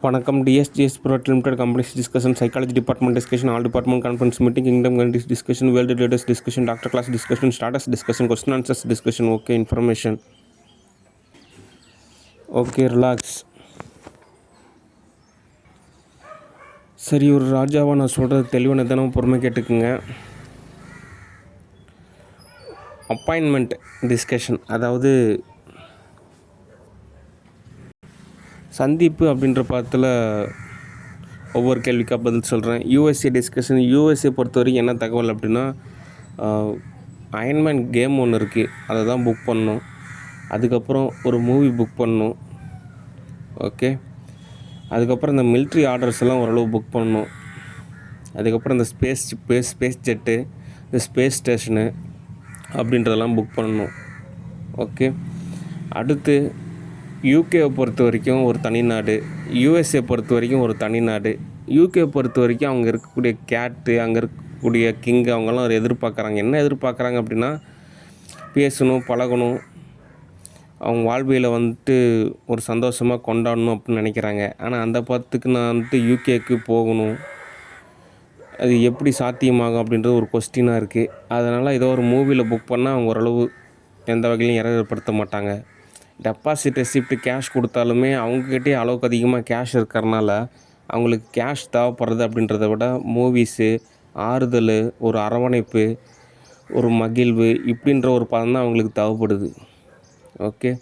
வணக்கம். DSGS private limited companies discussion, psychology department discussion, all department conference meeting, kingdom countries discussion, world leaders discussion, doctor class discussion, status discussion, question answers discussion. Okay, information. Okay, relax. சரி, ஒரு ராஜாவாக நான் சொல்கிறது தெளிவான தினம் பொறுமை கேட்டுக்குங்க. அப்பாயின்மெண்ட் டிஸ்கஷன், அதாவது சந்திப்பு அப்படின்ற பாடத்தில் ஒவ்வொரு கேள்விக்காக பதில் சொல்கிறேன். USA discussion. யூஎஸ்ஏ பொறுத்த வரைக்கும் என்ன தகவல் அப்படின்னா, அயன்மேன் கேம் ஒன்று இருக்குது, அதை தான் புக் பண்ணணும். அதுக்கப்புறம் ஒரு மூவி புக் பண்ணணும். ஓகே, அதுக்கப்புறம் இந்த மிலிட்ரி ஆர்டர்ஸ் எல்லாம் ஓரளவு புக் பண்ணணும். அதுக்கப்புறம் இந்த ஸ்பேஸ் ஜெட்டு, இந்த ஸ்பேஸ் ஸ்டேஷனு அப்படின்றதெல்லாம் புக் பண்ணணும். ஓகே, அடுத்து யூகேவை பொறுத்த வரைக்கும் ஒரு தனி நாடு, யூஎஸ்ஏ பொறுத்த வரைக்கும் ஒரு தனி நாடு. யூகே பொறுத்த வரைக்கும் அவங்க இருக்கக்கூடிய கேட்டு, அங்கே இருக்கக்கூடிய கிங்கு, அவங்கெல்லாம் எதிர்பார்க்குறாங்க. என்ன எதிர்பார்க்குறாங்க அப்படின்னா, பேசணும், பழகணும், அவங்க வாழ்வியில் வந்துட்டு ஒரு சந்தோஷமாக கொண்டாடணும் அப்படின்னு நினைக்கிறாங்க. ஆனால் அந்த பத்துக்கு நான் வந்துட்டு யூகேக்கு போகணும், அது எப்படி சாத்தியமாகும் அப்படின்றது ஒரு கொஸ்டினாக இருக்குது. அதனால் ஏதோ ஒரு மூவியில் புக் பண்ணால் அவங்க ஓரளவு எந்த வகையிலையும் ஏற்படுத்த மாட்டாங்க. டெபாசிட் ரெசிப்ட் கேஷ் கொடுத்தாலுமே அவங்கக்கிட்டே அளவுக்கு அதிகமாக கேஷ் இருக்கிறனால அவங்களுக்கு கேஷ் தேவைப்படுறது அப்படின்றத விட மூவிஸு, ஆறுதல், ஒரு அரவணைப்பு, ஒரு மகிழ்வு இப்படின்ற ஒரு பதம் தான் அவங்களுக்கு தேவைப்படுது. ஓகே,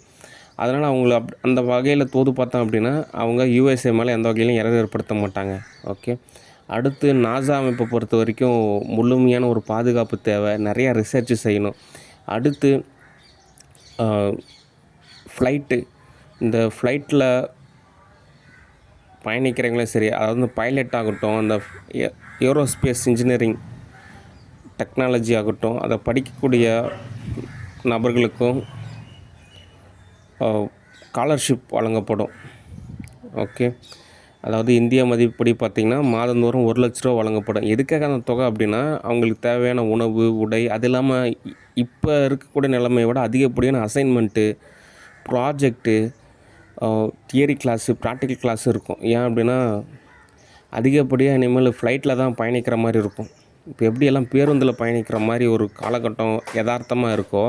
அதனால் அவங்கள அந்த வகையில் தோது பார்த்தோம் அப்படின்னா அவங்க யூஎஸ்ஏ மேலே எந்த வகையிலையும் ஏற்படுத்த மாட்டாங்க. ஓகே, அடுத்து நாசா அமைப்பை பொறுத்த வரைக்கும் முழுமையான ஒரு பாதுகாப்பு தேவை, நிறையா ரிசர்ச் செய்யணும். அடுத்து ஃப்ளைட்டு, இந்த ஃப்ளைட்டில் பயணிக்கிறவங்களே சரி, அதாவது இந்த பைலட் ஆகட்டும், அந்த ஏரோஸ்பேஸ் இன்ஜினியரிங் டெக்னாலஜி ஆகட்டும், அதை படிக்கக்கூடிய நபர்களுக்கும் ஸ்காலர்ஷிப் வழங்கப்படும். ஓகே, அதாவது இந்திய மதிப்படி பார்த்திங்கன்னா மாதந்தோறும் 1 லட்ச ரூபா வழங்கப்படும். எதுக்காக அந்த தொகை அப்படின்னா, அவங்களுக்கு தேவையான உணவு, உடை, அது இல்லாமல் இப்போ இருக்கக்கூடிய நிலைமையை விட அதிகப்படியான assignment, project, theory class, practical class இருக்கும். ஏன் அப்படின்னா, அதிகப்படியாக இனிமேல் ஃப்ளைட்டில் தான் பயணிக்கிற மாதிரி இருக்கும். இப்போ எப்படியெல்லாம் பேருந்தில் பயணிக்கிற மாதிரி ஒரு காலகட்டம் யதார்த்தமாக இருக்கோ,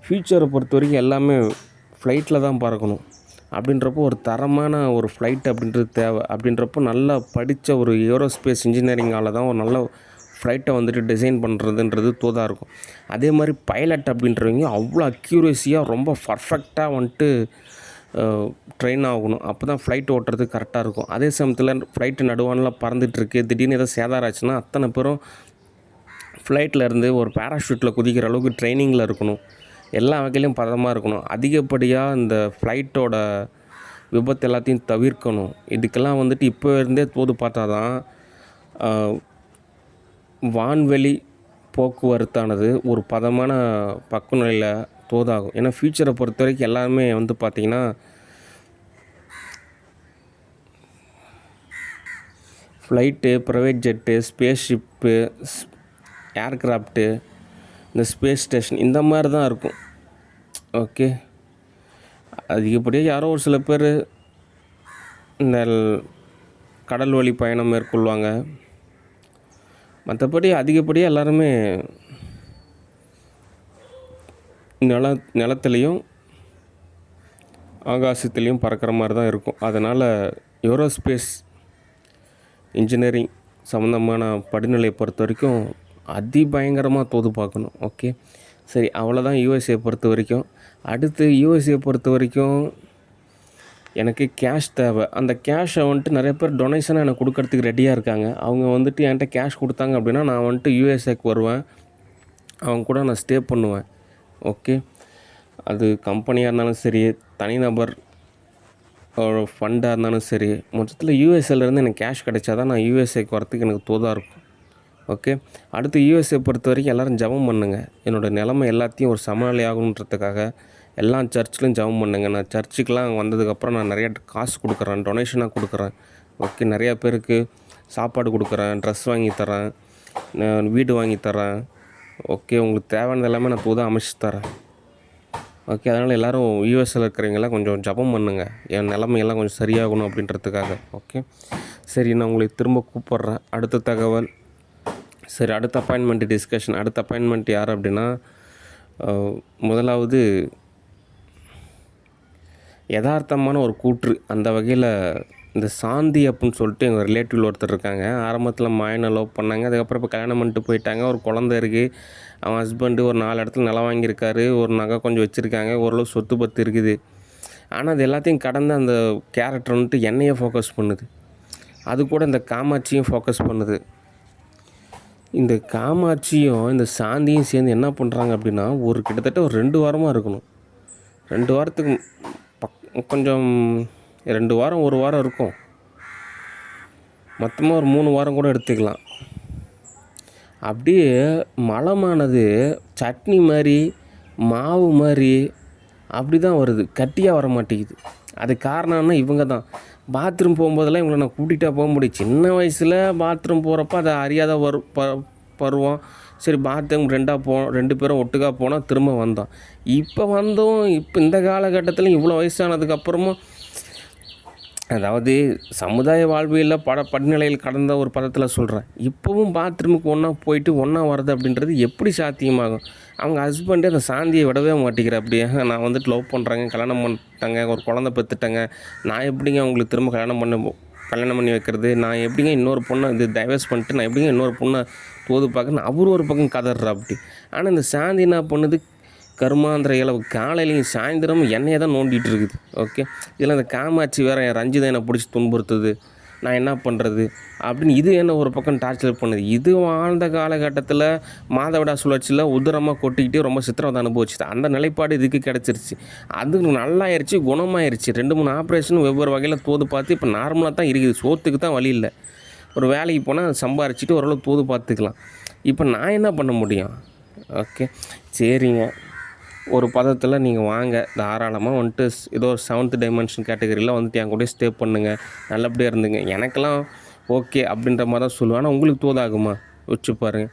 ஃப்யூச்சரை பொறுத்த வரைக்கும் எல்லாமே ஃப்ளைட்டில் தான் பறக்கணும். அப்படின்றப்போ ஒரு தரமான ஒரு ஃப்ளைட் அப்படின்றது தேவை. அப்படின்றப்போ நல்லா படித்த ஒரு ஏரோஸ்பேஸ் இன்ஜினியரிங்கால் தான் ஒரு நல்ல ஃப்ளைட்டை வந்துட்டு டிசைன் பண்ணுறதுன்றது தோதாக இருக்கும். அதே மாதிரி பைலட் அப்படின்றவங்க அவ்வளோ அக்யூரேசியாக ரொம்ப பர்ஃபெக்டாக வந்துட்டு ட்ரெயின் ஆகணும். அப்போ தான் ஃப்ளைட் ஓட்டுறதுக்கு கரெக்டாக இருக்கும். அதே சமயத்தில் ஃப்ளைட்டு நடுவானில் பறந்துட்டுருக்கு, திடீர்னு ஏதோ சேதாரம் ஆச்சுன்னா அத்தனை பேரும் ஃப்ளைட்டில் இருந்து ஒரு பேராஷூட்டில் குதிக்கிற அளவுக்கு ட்ரைனிங்கில் இருக்கணும். எல்லா வகையிலையும் பதமாக இருக்கணும். அதிகப்படியாக இந்த ஃப்ளைட்டோட விபத்து எல்லாத்தையும் தவிர்க்கணும். இதுக்கெல்லாம் வந்துட்டு இப்போ இருந்தே தோது பார்த்தா தான் வான்வெளி போக்குவரத்தானது ஒரு பதமான பக்குநிலையில் தோதாகும். ஏன்னா ஃப்யூச்சரை பொறுத்த வரைக்கும் எல்லாருமே வந்து பார்த்திங்கன்னா flight, private jet, space ship, aircraft, இந்த ஸ்பேஸ் ஸ்டேஷன் இந்த மாதிரி தான் இருக்கும். ஓகே, அதிகப்படியாக யாரோ ஒரு சில பேர் இந்த கடல் வழி பயணம் மேற்கொள்வாங்க. மற்றபடி அதிகப்படியாக எல்லாருமே நிலத்துலேயும் ஆகாசத்துலேயும் பறக்கிற மாதிரி தான் இருக்கும். அதனால் ஏரோஸ்பேஸ் இன்ஜினியரிங் சம்மந்தமான படிநிலையை பொறுத்த வரைக்கும் அதிபயங்கரமாக தோது பார்க்கணும். ஓகே, சரி, அவ்வளோதான் யூஎஸ்ஏ பொறுத்த வரைக்கும். அடுத்து யூஎஸ்ஏ பொறுத்த வரைக்கும் எனக்கு கேஷ் தேவை. அந்த கேஷை வந்துட்டு நிறைய பேர் டொனேஷனாக எனக்கு கொடுக்கறதுக்கு ரெடியாக இருக்காங்க. அவங்க வந்துட்டு என்கிட்ட கேஷ் கொடுத்தாங்க அப்படின்னா நான் வந்துட்டு யூஎஸ்ஏக்கு வருவேன், அவங்க கூட நான் ஸ்டே பண்ணுவேன். ஓகே, அது கம்பெனியாக இருந்தாலும் சரி, தனிநபர் ஃபண்டாக இருந்தாலும் சரி, மொத்தத்தில் யூஎஸ்ஏலேருந்து எனக்கு கேஷ் கிடைச்சா தான் நான் யூஎஸ்ஏக்கு வரத்துக்கு எனக்கு தோதாக இருக்கும். ஓகே, அடுத்து யூஎஸ்ஏ பொறுத்த வரைக்கும் எல்லோரும் ஜெபம் பண்ணுங்க. என்னோடய நிலைமை எல்லாத்தையும் ஒரு சமநிலை ஆகணுன்றதுக்காக எல்லா சர்ச்லையும் ஜெபம் பண்ணுங்க. நான் சர்ச்சுக்கெலாம் வந்ததுக்கப்புறம் நான் நிறையா காசு கொடுக்குறேன், டொனேஷனாக கொடுக்குறேன். ஓகே, நிறையா பேருக்கு சாப்பாடு கொடுக்குறேன், ட்ரெஸ் வாங்கி தரேன், வீடு வாங்கி தரேன். ஓகே, உங்களுக்கு தேவையானது எல்லாமே நான் தூதாக அமைச்சு தரேன். ஓகே. அதனால் எல்லோரும் யூஎஸ்ல இருக்கிறவங்கலாம் கொஞ்சம் ஜெபம் பண்ணுங்கள், என் நிலைமையெல்லாம் கொஞ்சம் சரியாகணும் அப்படின்றதுக்காக. ஓகே. சரி, நான் உங்களை திரும்ப கூப்பிட்றேன். அடுத்த தகவல். சரி, அடுத்த அப்பாயின்மெண்ட் டிஸ்கஷன். அடுத்த அப்பாயின்மெண்ட் யார் அப்படின்னா, முதலாவது யதார்த்தமான ஒரு கூற்று. அந்த வகையில் இந்த சாந்தி அப்புடின்னு சொல்லிட்டு எங்கள் ரிலேட்டிவில் ஒருத்தர் இருக்காங்க. ஆரம்பத்தில் மாயனை லவ் பண்ணாங்க. அதுக்கப்புறம் இப்போ கல்யாணம் பண்ணிட்டு போயிட்டாங்க. ஒரு குழந்த இருக்குது. அவன் ஹஸ்பண்டு ஒரு 4 இடத்துல நிலம் வாங்கியிருக்காரு. ஒரு நகை கொஞ்சம் வச்சுருக்காங்க. ஓரளவு சொத்து பத்து இருக்குது. ஆனால் அது எல்லாத்தையும் கடந்து அந்த கேரக்டர் வந்துட்டு என்னையே ஃபோக்கஸ் பண்ணுது. அது கூட இந்த காமாட்சியும் ஃபோக்கஸ் பண்ணுது. இந்த காமாட்சியும் இந்த சாந்தியும் சேர்ந்து என்ன பண்ணுறாங்க அப்படின்னா, கிட்டத்தட்ட ஒரு 2 வாரமாக இருக்கணும். 2 வாரத்துக்கு கொஞ்சம் 2 வாரம் 1 வாரம் இருக்கும். மொத்தமாக ஒரு 3 வாரம் கூட எடுத்துக்கலாம். அப்படியே மலமானது சட்னி மாதிரி, மாவு மாதிரி அப்படி தான் வருது. கட்டியாக வர மாட்டேங்குது. அது காரணம்னா இவங்க தான். பாத்ரூம் போகும்போதெல்லாம் இவங்கள நான் கூட்டிகிட்டா போக முடியும். சின்ன வயசில் பாத்ரூம் போகிறப்ப அதை அறியாத பருவம். சரி, பாத்ரூம் 2 பேரும் ஒட்டுக்கா போனால் திரும்ப வந்தோம். இப்போ இந்த காலகட்டத்தில் இவ்வளோ வயசானதுக்கப்புறமும், அதாவது சமுதாய வாழ்வியலில் படிநிலையில் கடந்த ஒரு பதத்தில் சொல்கிறேன். இப்போவும் பாத்ரூமுக்கு ஒன்றா போயிட்டு ஒன்றா வர்றது அப்படின்றது எப்படி சாத்தியமாகும்? அவங்க ஹஸ்பண்டே அந்த சாந்தியை விடவே மாட்டேங்கிற. அப்படியே நான் வந்துட்டு லவ் பண்ணுறேங்க, கல்யாணம் பண்ணிட்டேங்க, ஒரு குழந்தை பெற்றுட்டேங்க, நான் எப்படிங்க அவங்களுக்கு திரும்ப கல்யாணம் பண்ணி வைக்கிறது? நான் எப்படிங்க இன்னொரு பொண்ணை டைவர்ஸ் பண்ணிட்டு நான் எப்படிங்க இன்னொரு பொண்ணை தோது பார்க்கணும்? அவரு ஒரு பக்கம் கதறா அப்படி. ஆனால் இந்த சாந்தி என்ன பண்ணுது? கருமாந்திர இளவு காலையிலையும் சாயந்தரமும் என்னையை தான் நோண்டிகிட்டு இருக்குது. ஓகே. இதில் அந்த காமாட்சி வேறு என் ரஞ்சிதை என்னை பிடிச்சி துன்புறுத்துது. நான் என்ன பண்ணுறது அப்படின்னு இது என்ன ஒரு பக்கம் டார்ச்சர் பண்ணுது. இது வாழ்ந்த காலகட்டத்தில் மாதவிடா சுழற்சியில் உதிரமாக கொட்டிக்கிட்டே ரொம்ப சித்திரவதை அனுபவிச்சுது. அந்த நிலைப்பாடு இதுக்கு கிடச்சிருச்சு. அது நல்லாயிருச்சு, குணமாயிருச்சு. 2-3 ஆப்ரேஷன் வெவ்வேறு வகையில் தோது பார்த்து இப்போ நார்மலாக தான் இருக்குது. சோத்துக்கு தான் வழி இல்லை. ஒரு வேலைக்கு போனால் சம்பாரிச்சிட்டு ஓரளவு தோது பார்த்துக்கலாம். இப்போ நான் என்ன பண்ண முடியும்? ஓகே, சரிங்க. ஒரு பதத்தில் நீங்கள் வாங்க, தாராளமாக வந்துட்டு ஏதோ ஒரு 7th டைமென்ஷன் கேட்டகரியில் வந்துட்டு என் கூட ஸ்டே பண்ணுங்கள், நல்லபடியாக இருந்துங்க. எனக்கெல்லாம் ஓகே அப்படின்ற மாதிரி தான் சொல்லுவேன். ஆனால் உங்களுக்கு தோதாகுமா? வச்சு பாருங்கள்.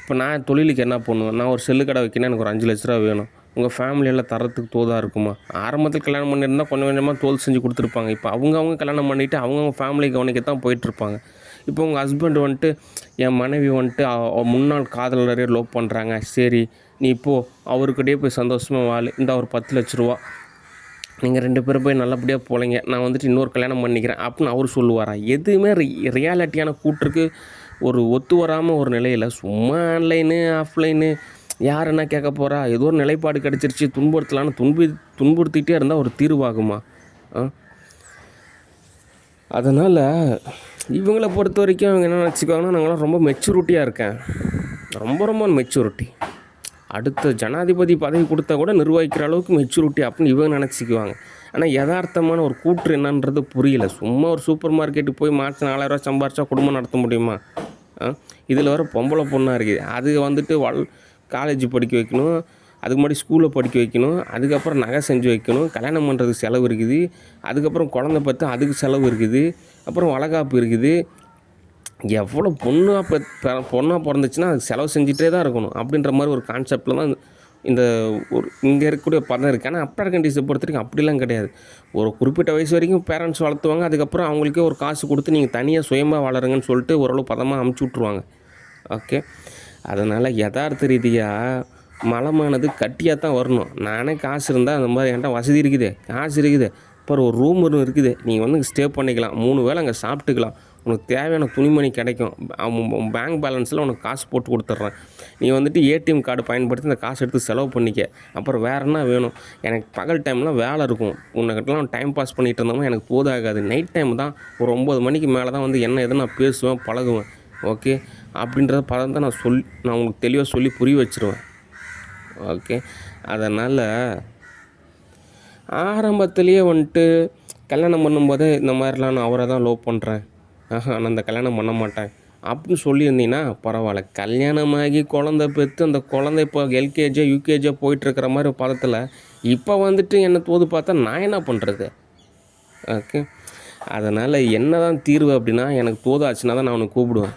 இப்போ நான் தொழிலுக்கு என்ன பண்ணுவேன்? நான் ஒரு செல்லு கடை வைக்கணும், எனக்கு ஒரு 5 லட்ச ரூபா வேணும். உங்கள் ஃபேமிலியெல்லாம் தரத்துக்கு தோதாக இருக்குமா? ஆரம்பத்தில் கல்யாணம் பண்ணியிருந்தால் கொஞ்சம் கொஞ்சமாக தோல் செஞ்சு கொடுத்துருப்பாங்க. இப்போ அவங்க கல்யாணம் பண்ணிவிட்டு அவங்கவுங்க ஃபேமிலி கவனிக்க தான் போயிட்டுருப்பாங்க. இப்போ உங்கள் ஹஸ்பண்ட் வந்துட்டு என் மனைவி வந்துட்டு முன்னாள் காதலரே லவ் பண்ணுறாங்க. சரி, நீ இப்போது அவர்கிட்டயே போய் சந்தோஷமாக வாழு. இந்த ஒரு 10 லட்ச ரூபா, நீங்கள் 2 பேரும் போய் நல்லபடியாக போலைங்க, நான் வந்துட்டு இன்னொரு கல்யாணம் பண்ணிக்கிறேன் அப்படின்னு அவர் சொல்லுவாரா? எதுவுமே ரியாலிட்டியான கூற்றுக்கு ஒரு ஒத்து வராமல் ஒரு நிலையில் சும்மா ஆன்லைனு ஆஃப்லைனு யார் என்ன கேட்க போகிறா? ஏதோ ஒரு நிலைப்பாடு கிடச்சிருச்சு, துன்புறுத்தலான்னு துன்புறுத்திகிட்டே இருந்தால் ஒரு தீர்வாகுமா? அதனால் இவங்களை பொறுத்த வரைக்கும் அவங்க என்ன நினச்சிக்குவாங்கன்னா, நாங்களாம் ரொம்ப மெச்சூரிட்டியாக இருக்கேன், ரொம்ப மெச்சூரிட்டி, அடுத்த ஜனாதிபதி பதவி கொடுத்தா கூட நிர்வகிக்கிற அளவுக்கு மெச்சூரிட்டி அப்படின்னு இவங்க நினச்சிக்குவாங்க. ஆனால் யதார்த்தமான ஒரு கூற்று என்னன்றது புரியல. சும்மா ஒரு சூப்பர் மார்க்கெட்டுக்கு போய் மாதம் 4000 சம்பாரிச்சா குடும்பம் நடத்த முடியுமா? இதில் வர பொம்பளை பொண்ணாக இருக்குது. அது வந்துட்டு காலேஜ் படிக்க வைக்கணும், அதுக்கு முன்னாடி ஸ்கூலில் படிக்க வைக்கணும், அதுக்கப்புறம் நகை செஞ்சு வைக்கணும், கல்யாணம் பண்ணுறதுக்கு செலவு இருக்குது, அதுக்கப்புறம் குழந்தை பார்த்து அதுக்கு செலவு இருக்குது, அப்புறம் வளகாப்பு இருக்குது. எவ்வளோ பொண்ணாக பிறந்துச்சுன்னா அதுக்கு செலவு செஞ்சுட்டே தான் இருக்கணும் அப்படின்ற மாதிரி ஒரு கான்செப்டில் தான் இந்த இங்கே இருக்கக்கூடிய பதம் இருக்குது. ஆனால் அப்பர் கண்ட்ரீஸை பொறுத்த வரைக்கும் அப்படிலாம் கிடையாது. ஒரு குறிப்பிட்ட வயசு வரைக்கும் பேரண்ட்ஸ் வளர்த்துவாங்க. அதுக்கப்புறம் அவங்களுக்கே ஒரு காசு கொடுத்து நீங்கள் தனியாக சுயமாக வளருங்கன்னு சொல்லிட்டு ஓரளவு பதமாக அமுச்சு விட்ருவாங்க. ஓகே. அதனால் யதார்த்த ரீதியாக மலமானது கட்டியாக தான் வரணும். நானே காசு இருந்தால் அந்த மாதிரி என்கிட்ட வசதி இருக்குது, காசு இருக்குது, அப்புறம் ஒரு ரூம் இருக்குது, நீங்கள் வந்து ஸ்டே பண்ணிக்கலாம், 3 வேளை அங்கே சாப்பிட்டுக்கலாம், உனக்கு தேவையான துணிமணி கிடைக்கும், பேங்க் பேலன்ஸில் உனக்கு காசு போட்டு கொடுத்துட்றேன், நீ வந்துட்டு ஏடிஎம் கார்டு பயன்படுத்தி அந்த காசு எடுத்து செலவு பண்ணிக்க. அப்புறம் வேறு என்ன வேணும்? எனக்கு பகல் டைம்லாம் வேலை இருக்கும், உன்னைக்கிட்டலாம் டைம் பாஸ் பண்ணிகிட்டு இருந்தோம்னா எனக்கு போதாகாது. நைட் டைம் தான் ஒரு 9 மணிக்கு மேலே தான் வந்து என்ன எதை நான் பேசுவேன், பழகுவேன். ஓகே. அப்படின்றத பதம் தான் நான் உங்களுக்கு தெளிவாக சொல்லி புரிய வச்சுருவேன். ஓகே. அதனால் ஆரம்பத்துலேயே வந்துட்டு கல்யாணம் பண்ணும்போதே இந்த மாதிரிலாம் நான் அவரை தான் லவ் பண்ணுறேன், நான் அந்த கல்யாணம் பண்ண மாட்டேன் அப்படின்னு சொல்லியிருந்தீங்கன்னா பரவாயில்ல. கல்யாணமாகி குழந்தை பெற்று அந்த குழந்தை இப்போ எல்கேஜியோ யூகேஜியோ போயிட்டுருக்கிற மாதிரி பதத்தில் இப்போ வந்துட்டு என்னை தோது பார்த்தா நான் என்ன பண்ணுறது? ஓகே. அதனால் என்ன தான் தீர்வு அப்படின்னா, எனக்கு தோதாச்சுன்னா தான் நான் அவனை கூப்பிடுவேன்.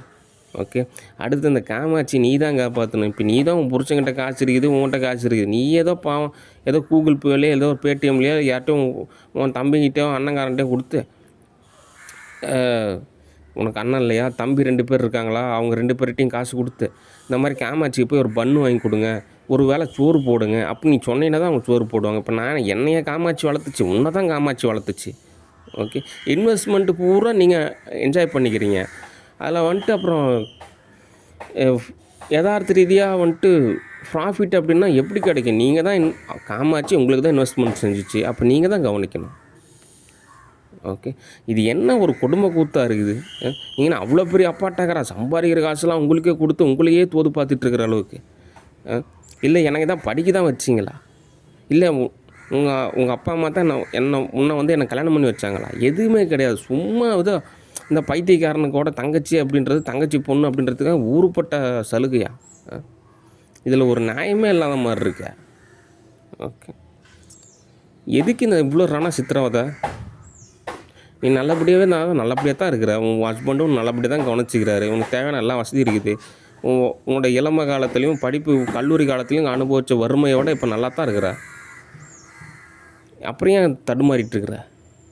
ஓகே. அடுத்து இந்த காமாட்சி நீ தான் காப்பாற்றணும். இப்போ நீ தான் உன் புருஷன்கிட்ட காசு இருக்குது, உன்கிட்ட காசு இருக்குது. நீ ஏதோ பாவம் ஏதோ கூகுள் பேலையோ ஏதோ ஒரு பேடிஎம்லையோ யார்ட்டும் உன் தம்பிக்கிட்டேயோ அண்ணங்காரன்ட்டேயோ கொடுத்து உனக்கு அண்ணன் இல்லையா, தம்பி 2 பேர் இருக்காங்களா, அவங்க 2 பேர்கிட்டையும் காசு கொடுத்து இந்த மாதிரி காமாட்சிக்கு போய் ஒரு பன்னு வாங்கி கொடுங்க, ஒரு வேளை சோறு போடுங்க அப்படின்னு நீ சொன்னீங்கன்னா தான் அவங்க சோறு போடுவாங்க. இப்போ நான் என்னையே காமாட்சி வளர்த்துச்சு, உன்னை தான் காமாட்சி வளர்த்துச்சு. ஓகே. இன்வெஸ்ட்மெண்ட்டு பூரா நீங்கள் என்ஜாய் பண்ணிக்கிறீங்க. அதில் வந்துட்டு அப்புறம் யதார்த்த ரீதியாக வந்துட்டு ப்ராஃபிட் அப்படின்னா எப்படி கிடைக்கும்? நீங்கள் தான் காமாட்சி உங்களுக்கு தான் இன்வெஸ்ட்மெண்ட் செஞ்சிச்சு, அப்போ நீங்கள் தான் கவனிக்கணும். ஓகே. இது என்ன ஒரு குடும்ப கூத்தாக இருக்குது? நீங்கள் அவ்வளோ பெரிய அப்பாட்டாக்கிறா சம்பாதிக்கிற காசுலாம் உங்களுக்கே கொடுத்து உங்களையே தோது பார்த்துட்ருக்கிற அளவுக்கு. இல்லை எனக்கு தான் படிக்க தான் வச்சிங்களா? இல்லை உங்கள் அப்பா அம்மா தான் முன்ன வந்து என்னை கல்யாணம் பண்ணி வச்சாங்களா? எதுவுமே கிடையாது. சும்மா ஏதோ இந்த பைத்தியக்காரனுக்கோட தங்கச்சி அப்படின்றது, தங்கச்சி பொண்ணு அப்படின்றதுக்காக ஊருப்பட்ட சலுகையா? இதில் ஒரு நியாயமே இல்லாத மாதிரி இருக்க. ஓகே. எதுக்கு இந்த இவ்வளோ சித்திரவதை? நீ நல்லபடியாக தான் இருக்கிற, உன் ஹஸ்பண்டும் நல்லபடியாக தான் கவனிச்சிக்கிறாரு, உனக்கு தேவையான எல்லா வசதி இருக்குது, உன்னோட இளம காலத்துலேயும் படிப்பு கல்லூரி காலத்துலேயும் அனுபவித்த வறுமையோடு இப்போ நல்லா தான் இருக்கிற. அப்புறம் ஏன் தடுமாறிட்டு இருக்கிற?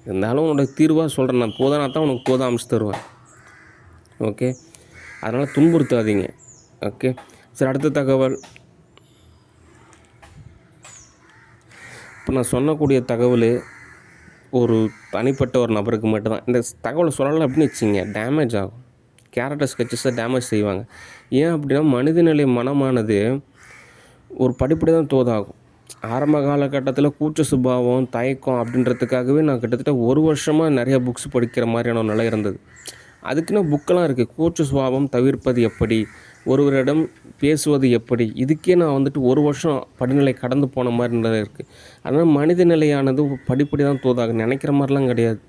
இருந்தாலும் உன்னோட தீர்வாக சொல்கிறேன், நான் போதானா தான் உனக்கு போதா அமைச்சு தருவேன். ஓகே. அதனால் துன்புறுத்தாதீங்க. ஓகே. சரி, அடுத்த தகவல். இப்போ நான் சொல்லக்கூடிய தகவல் ஒரு தனிப்பட்ட ஒரு நபருக்கு மட்டும்தான். இந்த தகவலை சொல்லலை அப்படின்னு வச்சிங்க டேமேஜ் ஆகும். கேரக்டர் ஸ்கெச்சஸை டேமேஜ் செய்வாங்க. ஏன் அப்படின்னா மனிதநிலை மனமானது ஒரு படிப்படி தான் தோதாகும். ஆரம்ப காலகட்டத்தில் கூச்ச சுபாவம், தயக்கம் அப்படின்றதுக்காகவே நான் கிட்டத்தட்ட 1 வருஷமாக நிறைய புக்ஸ் படிக்கிற மாதிரியான ஒரு நிலை இருந்தது. அதுக்குன்னு புக்கெல்லாம் இருக்குது. கூச்ச சுபாவம் தவிர்ப்பது எப்படி, ஒருவரிடம் பேசுவது எப்படி, இதுக்கே நான் வந்துட்டு 1 வருஷம் படிநிலை கடந்து போன மாதிரி நிலை இருக்குது. அதனால் மனித நிலையானது படிப்படி தான் தோதாகும், நினைக்கிற மாதிரிலாம் கிடையாது.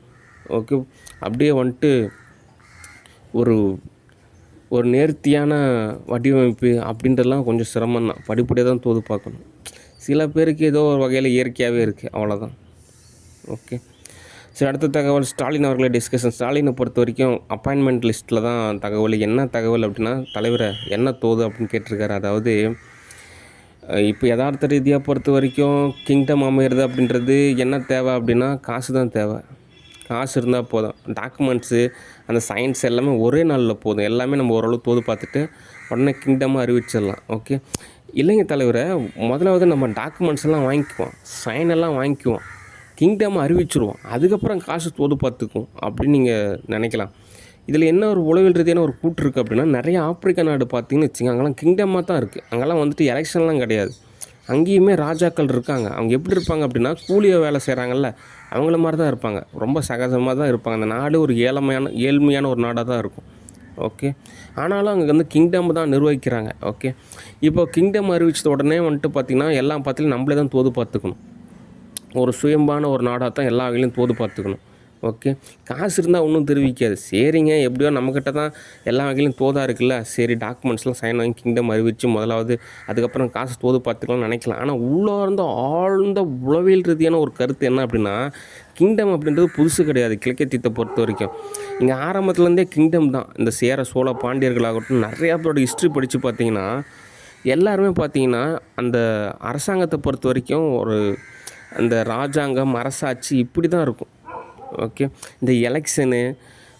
ஓகே. அப்படியே வந்துட்டு ஒரு ஒரு நேர்த்தியான வடிவமைப்பு அப்படின்றதுலாம் கொஞ்சம் சிரமம் தான். படிப்படியாக தான் தோது பார்க்கணும். சில பேருக்கு ஏதோ ஒரு வகையில் இயற்கையாகவே இருக்குது, அவ்வளோதான். ஓகே. சரி, அடுத்த தகவல் ஸ்டாலின் அவர்களே டிஸ்கஷன். ஸ்டாலினை பொறுத்த வரைக்கும் அப்பாயின்மெண்ட் லிஸ்ட்டில் தான் தகவல். என்ன தகவல் அப்படின்னா, தலைவரை என்ன தோது அப்படின்னு கேட்டிருக்காரு. அதாவது இப்போ யதார்த்த ரீதியாக பொறுத்த வரைக்கும் கிங்டம் அமையிறது அப்படின்றது என்ன தேவை அப்படின்னா, காசு தான் தேவை. காசு இருந்தால் போதும். டாக்குமெண்ட்ஸு அந்த சயின்ஸ் எல்லாமே ஒரே நாளில் போதும். எல்லாமே நம்ம ஓரளவு தோது பார்த்துட்டு உடனே கிங்டமாக அறிவிச்சிடலாம். ஓகே. இல்லைங்க தலைவரை, முதலாவது நம்ம டாக்குமெண்ட்ஸ் எல்லாம் வாங்கிக்குவோம், சைன் எல்லாம் வாங்கிக்குவோம், கிங்டம் அறிவிச்சிருவோம், அதுக்கப்புறம் காசு தோது பார்த்துக்கும் அப்படின்னு நீங்கள் நினைக்கலாம். இதில் என்ன ஒரு உளவியல் ரீதியான ஒரு கூட்டு இருக்குது அப்படின்னா, நிறைய ஆப்பிரிக்கா நாடு பார்த்தீங்கன்னு வச்சுங்க, அங்கெல்லாம் கிங்டமாக தான் இருக்குது. அங்கெல்லாம் வந்துட்டு எலெக்ஷன்லாம் கிடையாது. அங்கேயுமே ராஜாக்கள் இருக்காங்க. அவங்க எப்படி இருப்பாங்க அப்படின்னா, கூலியை வேலை செய்கிறாங்கல்ல, அவங்கள மாதிரி தான் இருப்பாங்க. ரொம்ப சகஜமாக தான் இருப்பாங்க. அந்த நாடு ஒரு ஏழ்மையான ஒரு நாடாக தான் இருக்கும். ஓகே. ஆனாலும் அங்கே வந்து கிங்டம் தான் நிர்வகிக்கிறாங்க. ஓகே. இப்போ கிங்டம் அறிவிச்சது உடனே வந்துட்டு பார்த்திங்கன்னா, எல்லா பார்த்திலும் நம்மளே தான் தோது பார்த்துக்கணும். ஒரு சுயம்பான ஒரு நாடாக தான் எல்லா வகையிலையும் தோது பார்த்துக்கணும். ஓகே. காசு இருந்தால் ஒன்றும் தெரிவிக்காது. சரிங்க, எப்படியோ நம்மக்கிட்ட தான் எல்லா வகையிலும் தோதாக இருக்குல்ல, சரி டாக்குமெண்ட்ஸ்லாம் சைன் வாங்கி கிங்டம் அறிவித்து முதலாவது அதுக்கப்புறம் காசு தோது பார்த்துக்கலாம்னு நினைக்கலாம். ஆனால் உள்ளார்ந்த ஆழ்ந்த உளவியல் ரீதியான ஒரு கருத்து என்ன அப்படின்னா, கிங்டம் அப்படின்றது புதுசு கிடையாது. கிழக்கத்தீத்தை பொறுத்த வரைக்கும் இங்கே ஆரம்பத்துலேருந்தே கிங்டம் தான். இந்த சேர சோழ பாண்டியர்களாகட்டும், நிறையா பேரோட ஹிஸ்ட்ரி படித்து பார்த்திங்கன்னா, எல்லாருமே பார்த்திங்கன்னா அந்த அரசாங்கத்தை பொறுத்த வரைக்கும் ஒரு அந்த ராஜாங்கம், அரசாட்சி இப்படி தான் இருக்கும். ஓகே. இந்த எலெக்ஷனு,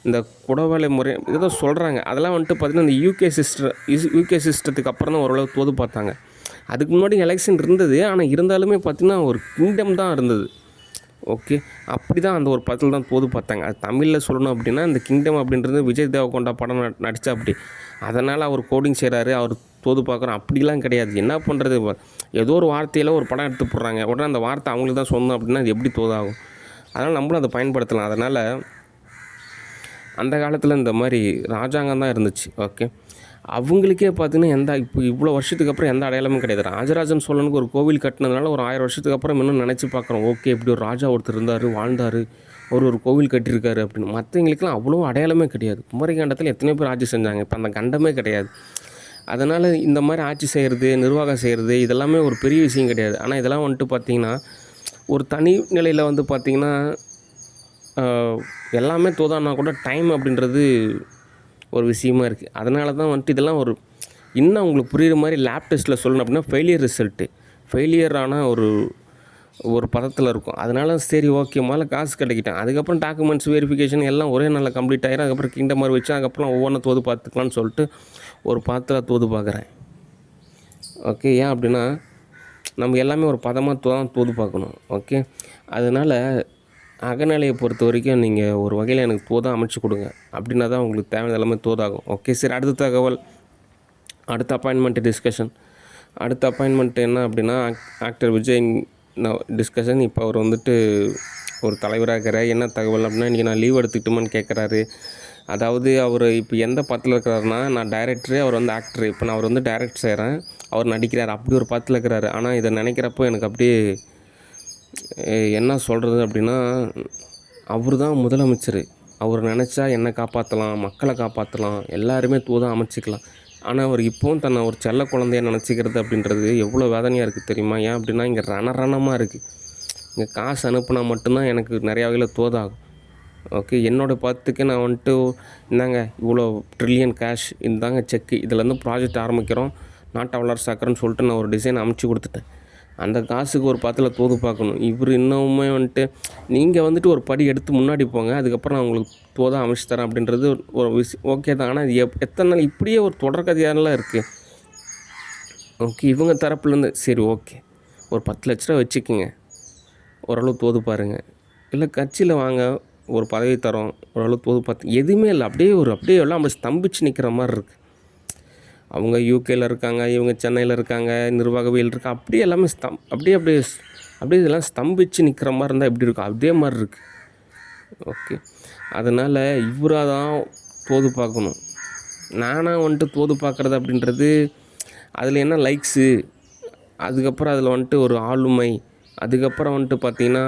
இந்த குடவேலை முறை இதெல்லாம் சொல்கிறாங்க. அதெல்லாம் வந்துட்டு பார்த்திங்கன்னா இந்த யூகே சிஸ்டத்துக்கு அப்புறம் தான் ஓரளவு தோது பார்த்தாங்க. அதுக்கு முன்னாடி எலெக்ஷன் இருந்தது. ஆனால் இருந்தாலுமே பார்த்திங்கன்னா ஒரு கிங்டம் தான் இருந்தது. ஓகே. அப்படி தான் அந்த ஒரு படத்தில் தான் தோது பார்த்தாங்க. அது தமிழில் சொல்லணும் அப்படின்னா, இந்த கிங்டம் அப்படின்றது விஜய் தேவகொண்டா படம் நடித்தா அப்படி. அதனால் அவர் கோடிங் செய்கிறாரு, அவர் தோது பார்க்குறோம் அப்படிலாம் கிடையாது. என்ன பண்ணுறது, ஏதோ ஒரு வார்த்தையில் ஒரு படம் எடுத்து போடுறாங்க, உடனே அந்த வார்த்தை அவங்களுக்கு தான் சொன்னோம் அப்படின்னா அது எப்படி தோதாகும்? அதனால் நம்மளும் அதை பயன்படுத்தலாம். அதனால் அந்த காலத்தில் இந்த மாதிரி ராஜாங்கம் தான் இருந்துச்சு. ஓகே. அவங்களுக்கே பார்த்திங்கன்னா இப்போ இவ்வளோ வருஷத்துக்கு அப்புறம் எந்த அடையாளமும் கிடையாது. ராஜராஜன் சோழனுக்கு ஒரு கோவில் கட்டினதுனால ஒரு 1000 வருஷத்துக்கு அப்புறம் இன்னும் நினச்சி பார்க்குறோம். ஓகே, இப்படி ஒரு ராஜா ஒருத்தர் இருந்தார், வாழ்ந்தார், ஒரு கோவில் கட்டியிருக்காரு அப்படின்னு. மற்றவங்களுக்குலாம் அவ்வளோ அடையாளமே கிடையாது. குமரிக்கண்டத்தில் எத்தனையோ பேர் ஆட்சி செஞ்சாங்க, இப்போ அந்த கண்டமே கிடையாது. அதனால் இந்த மாதிரி ஆட்சி செய்கிறது, நிர்வாகம் செய்கிறது இதெல்லாமே ஒரு பெரிய விஷயம் கிடையாது. ஆனால் இதெல்லாம் வந்துட்டு பார்த்திங்கன்னா ஒரு தனி நிலையில் வந்து பார்த்திங்கன்னா எல்லாமே தோதானா கூட டைம் அப்படின்றது ஒரு விஷயமா இருக்குது. அதனால தான் வந்துட்டு இதெல்லாம் ஒரு இன்னும் உங்களுக்கு புரிகிற மாதிரி லேப் டெஸ்ட்டில் சொல்லணும் அப்படின்னா ஃபெயிலியர் ரிசல்ட்டு ஃபெயிலியரான ஒரு ஒரு பதத்தில் இருக்கும். அதனால சரி ஓகே முதல்ல காசு கிடைக்கிட்டேன், அதுக்கப்புறம் டாக்குமெண்ட்ஸ் வெரிஃபிகேஷன் எல்லாம் ஒரே நாளில் கம்ப்ளீட் ஆகிடும். அதுக்கப்புறம் கிண்ட மாதிரி வச்சு அதுக்கப்புறம் ஒவ்வொன்றும் தோது பார்த்துக்கலான்னு சொல்லிட்டு ஒரு பதத்தில் தோது பார்க்குறேன். ஓகே, ஏன் அப்படின்னா நம்ம எல்லாமே ஒரு பதமாக தான் தோது பார்க்கணும். ஓகே, அதனால் அகநிலையை பொறுத்த வரைக்கும் நீங்கள் ஒரு வகையில் எனக்கு தோதாக அமைச்சு கொடுங்க, அப்படின்னா தான் உங்களுக்கு தேவையான எல்லாமே தோதாகும். ஓகே, சரி, அடுத்த தகவல், அடுத்த அப்பாயின்மெண்ட்டு டிஸ்கஷன். அடுத்த அப்பாயின்மெண்ட் என்ன அப்படின்னா ஆக்டர் விஜய் டிஸ்கஷன். இப்போ அவர் வந்துட்டு ஒரு தலைவராக இருக்கிறார். என்ன தகவல் அப்படின்னா இன்றைக்கி நான் லீவ் எடுத்துக்கிட்டோமான்னு கேட்குறாரு. அதாவது அவர் இப்போ எந்த படத்தில் இருக்கிறாருன்னா, நான் டைரக்டரு, அவர் வந்து ஆக்டரு. இப்போ நான் அவர் வந்து டைரக்ட் செய்கிறேன், அவர் நடிக்கிறார், அப்படி ஒரு படத்தில் இருக்கிறாரு. ஆனால் இதை நினைக்கிறப்போ எனக்கு அப்படியே என்ன சொல்கிறது அப்படின்னா, அவர் தான் முதலமைச்சர். அவர் நினச்சா என்னை காப்பாற்றலாம், மக்களை காப்பாற்றலாம், எல்லாருமே தூதாக அமைச்சிக்கலாம். ஆனால் அவர் இப்போவும் தன்னை ஒரு செல்ல குழந்தைய நினச்சிக்கிறது அப்படின்றது எவ்வளோ வேதனையாக இருக்குது தெரியுமா? ஏன் அப்படின்னா இங்கே ரணமாக இருக்குது. இங்கே காசு அனுப்புனா மட்டும்தான் எனக்கு நிறையா வகையில் தோதாகும். ஓகே, என்னோடய பத்துக்கு நான் வந்துட்டு இந்தாங்க இவ்வளோ ட்ரில்லியன் கேஷ், இந்தாங்க செக்கு, இதிலேருந்து ப்ராஜெக்ட் ஆரம்பிக்கிறோம், நாட்டை வளர்ச்சாக்கிறேன்னு சொல்லிட்டு நான் ஒரு டிசைன் அமுச்சு கொடுத்துட்டேன். அந்த காசுக்கு ஒரு பத்தில் தோது பார்க்கணும். இவர் இன்னுமே வந்துட்டு நீங்கள் வந்துட்டு ஒரு படி எடுத்து முன்னாடி போங்க, அதுக்கப்புறம் நான் உங்களுக்கு தோதாக அமைச்சு தரேன் அப்படின்றது ஒரு விஷயம். ஓகே தான், ஆனால் எத்தனை நாள் இப்படியே ஒரு தொடர்கதையானலாம் இருக்குது. ஓகே, இவங்க தரப்புலேருந்து சரி ஓகே ஒரு 10 லட்ச ரூபா வச்சுக்கிங்க, ஓரளவு தோது பாருங்கள், இல்லை கட்சியில் வாங்க ஒரு பதவி தரோம், ஓரளவு தோது பார்த்து எதுவுமே இல்லை. அப்படியே எல்லாம் அப்படி ஸ்தம்பிச்சு நிற்கிற மாதிரி இருக்குது. அவங்க யூகேயில் இருக்காங்க, இவங்க சென்னையில் இருக்காங்க, நிர்வாகவியல் இருக்குது, அப்படியே எல்லாமே அப்படியே இதெல்லாம் ஸ்தம்பிச்சு நிற்கிற மாதிரி இருந்தால் எப்படி இருக்கும், அதே மாதிரி இருக்குது. ஓகே, அதனால் இவராக தான் தோது பார்க்கணும். நானாக வந்துட்டு தோது பார்க்குறது அப்படின்றது அதில் என்ன லைக்ஸு, அதுக்கப்புறம் அதில் வந்துட்டு ஒரு ஆளுமை, அதுக்கப்புறம் வந்துட்டு பார்த்திங்கன்னா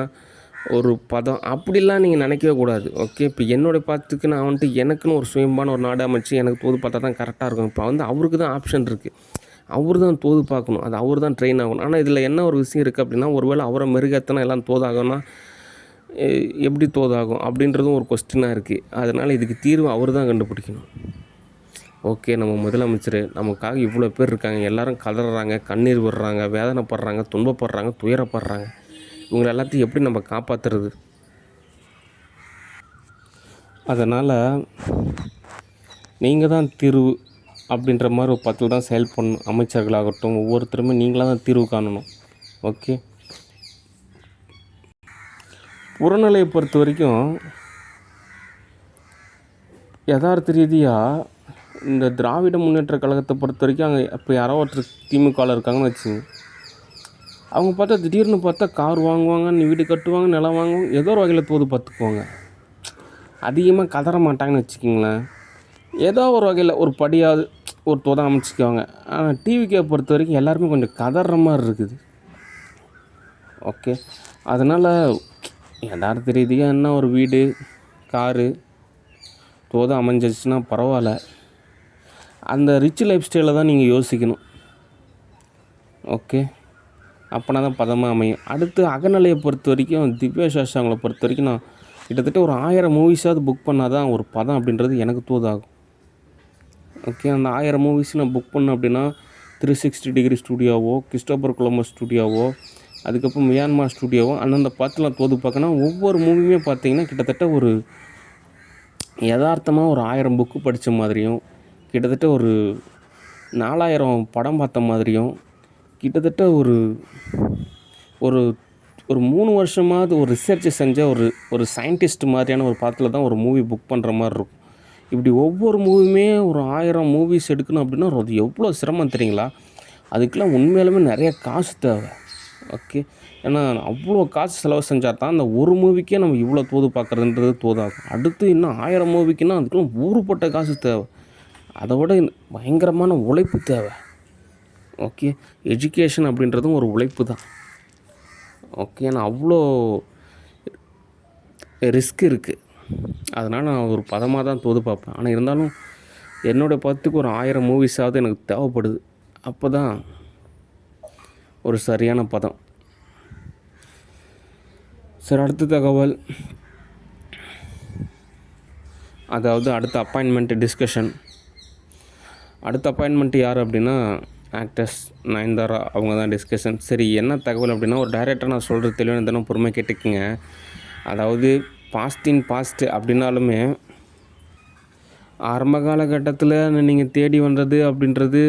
ஒரு பதம், அப்படிலாம் நீங்கள் நினைக்கவே கூடாது. ஓகே, இப்போ என்னோடய பார்த்துக்கு நான் வந்துட்டு எனக்குன்னு ஒரு சுயம்பான ஒரு நாடு அமைச்சு எனக்கு தோது பார்த்தா தான் கரெக்டாக இருக்கும். இப்போ வந்து அவருக்கு தான் ஆப்ஷன் இருக்குது, அவர் தான் தோது பார்க்கணும், அது அவர் தான் ட்ரெயின் ஆகணும். ஆனால் இதில் என்ன ஒரு விஷயம் இருக்குது அப்படின்னா, ஒருவேளை அவரை மெருகேற்றினா எல்லாம் தோதாகும்னா எப்படி தோதாகும் அப்படின்றதும் ஒரு கொஸ்டினாக இருக்குது. அதனால் இதுக்கு தீர்வு அவர் தான் கண்டுபிடிக்கணும். ஓகே, நம்ம முதலமைச்சர் நமக்காக இவ்வளோ பேர் இருக்காங்க, எல்லோரும் கதறாங்க, கண்ணீர் விடுறாங்க, வேதனைப்படுறாங்க, துன்பப்படுறாங்க, துயரப்படுறாங்க, இவங்களை எல்லாத்தையும் எப்படி நம்ம காப்பாற்றுறது? அதனால் நீங்கள் தான் தீர்வு அப்படின்ற மாதிரி ஒரு பத்தில் தான் செயல் பண்ணணும். அமைச்சர்களாகட்டும் ஒவ்வொருத்தருமே நீங்களாக தான் தீர்வு காணணும். ஓகே, புறநிலையை பொறுத்த வரைக்கும் யதார்த்த ரீதியாக இந்த திராவிட முன்னேற்ற கழகத்தை பொறுத்த வரைக்கும் அங்கே இப்போ யாரோ ஒருத்தர் திமுகவில் இருக்காங்கன்னு வச்சுங்க, அவங்க பார்த்தா திடீர்னு பார்த்தா கார் வாங்குவாங்க, வீடு கட்டுவாங்க, நிலம் வாங்குவாங்க, ஏதோ ஒரு வகையில் தோது பார்த்துக்குவாங்க. அதிகமாக கதற மாட்டாங்கன்னு வச்சுக்கிங்களேன், ஏதோ ஒரு வகையில் ஒரு படியாவது ஒரு தோதை அமைச்சிக்குவாங்க. ஆனால் டிவிக்கே பொறுத்த வரைக்கும் எல்லாருமே கொஞ்சம் கதற மாதிரி இருக்குது. ஓகே, அதனால் யதார்த்த ரீதியாக என்ன ஒரு வீடு காரு தோதை அமைஞ்சிச்சுன்னா பரவாயில்ல, அந்த ரிச் லைஃப் ஸ்டைலை தான் நீங்கள் யோசிக்கணும். ஓகே, அப்போனா தான் பதமாக அமையும். அடுத்து அகநிலையை பொறுத்த வரைக்கும் திவ்யா சாஷாங்களை பொறுத்த வரைக்கும் நான் கிட்டத்தட்ட ஒரு 1000 மூவிஸாவது புக் பண்ணால் தான் ஒரு பதம் அப்படின்றது எனக்கு தோதாகும். ஓகே, அந்த 1000 மூவிஸ் நான் புக் பண்ணேன் அப்படின்னா 360 டிகிரி ஸ்டூடியோவோ, கிறிஸ்டோபர் கொலம்பஸ் ஸ்டூடியோவோ, அதுக்கப்புறம் மியான்மார் ஸ்டூடியோவோ அந்தந்த படத்தில் நான் தோது பார்க்கணும். ஒவ்வொரு மூவியுமே பார்த்திங்கன்னா கிட்டத்தட்ட ஒரு யதார்த்தமாக ஒரு 1000 புக்கு படித்த மாதிரியும், கிட்டத்தட்ட ஒரு 4000 படம் பார்த்த மாதிரியும், கிட்டத்தட்ட ஒரு ஒரு ஒரு 3 வருஷமாவது ஒரு ரிசர்ச் செஞ்ச ஒரு சயின்டிஸ்ட் மாதிரியான ஒரு படத்தில் தான் ஒரு மூவி புக் பண்ணுற மாதிரி இருக்கும். இப்படி ஒவ்வொரு மூவியுமே ஒரு 1000 மூவிஸ் எடுக்கணும் அப்படின்னா அது எவ்வளோ சிரமம் தெரியுங்களா? அதுக்கெலாம் உண்மையிலுமே நிறைய காசு தேவை. ஓகே, ஏன்னா அவ்வளோ காசு செலவு செஞ்சால் தான் அந்த ஒரு மூவிக்கே நம்ம இவ்வளோ தோது பார்க்குறதுன்றது தோதாகும். அடுத்து இன்னும் 1000 மூவிக்குன்னா அதுக்கெலாம் ஊறுப்பட்ட காசு தேவை, அதை விட பயங்கரமான உழைப்பு தேவை. ஓகே, எஜுகேஷன் அப்படின்றதும் ஒரு உழைப்பு தான். ஓகே, நான் அவ்வளோ ரிஸ்க் இருக்குது. அதனால் நான் ஒரு பதமாக தான் தோது பார்ப்பேன். ஆனால் இருந்தாலும் என்னோடய பத்துக்கு ஒரு 1000 மூவிஸாவது எனக்கு தேவைப்படுது. அப்போ தான் ஒரு சரியான பதம். சரி, அடுத்த தகவல், அதாவது அடுத்த அப்பாயின்மெண்ட் டிஸ்கஷன். அடுத்த அப்பாயின்மெண்ட் யார் அப்படின்னா ஆக்டர்ஸ் நயன்தாரா அவங்க தான் டிஸ்கஷன். சரி, என்ன தகவல் அப்படின்னா, ஒரு டைரக்டர் நான் சொல்கிறது தெளிவான தினம் பொறுமை கேட்டுக்குங்க. அதாவது பாஸ்ட் அப்படின்னாலுமே ஆரம்ப காலகட்டத்தில் நீங்கள் தேடி வந்தது அப்படின்றது